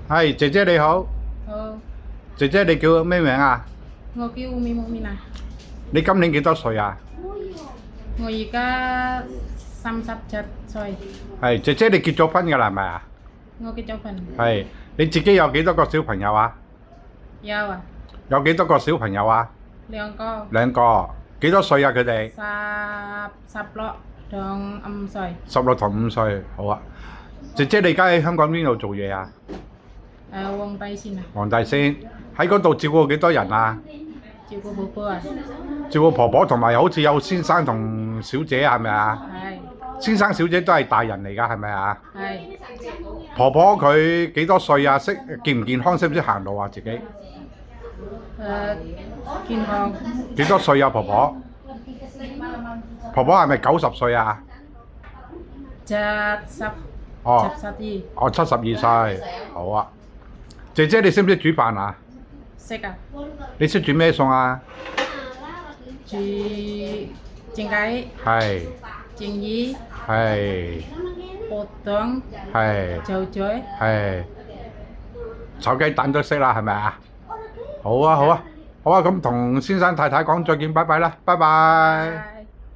係姐姐你好，好，姐姐你叫咩名啊？我叫咪木咪娜，你今年幾多歲啊？我而家37歲，係姐姐你結咗婚㗎啦係咪啊？我結咗婚，係你自己有幾多個小朋友啊？有啊，有幾多個小朋友啊？兩個，兩個，幾多歲啊佢哋16同5歲， ？16同5歲，好啊。姐姐你而家喺香港邊度做嘢啊？皇帝先啊，黃大仙喺嗰度照顧幾多人啊？照顧寶寶啊，照顧婆婆同埋好似有先生同小姐係咪啊？係先生小姐都係大人嚟㗎係咪啊？係婆婆佢幾多歲啊？健唔健康？識唔識行路啊？自己健康幾多歲啊？婆婆係咪90歲啊？ 70哦72，哦72歲，好啊。姐姐你識唔識煮飯啊？識啊，你識煮咩餸啊？煮蒸雞、係蒸魚、係荷塘、係酒嘴，係炒雞蛋都識啦，係咪啊？好啊好啊好啊，咁同先生太太講再見，拜拜啦，拜拜。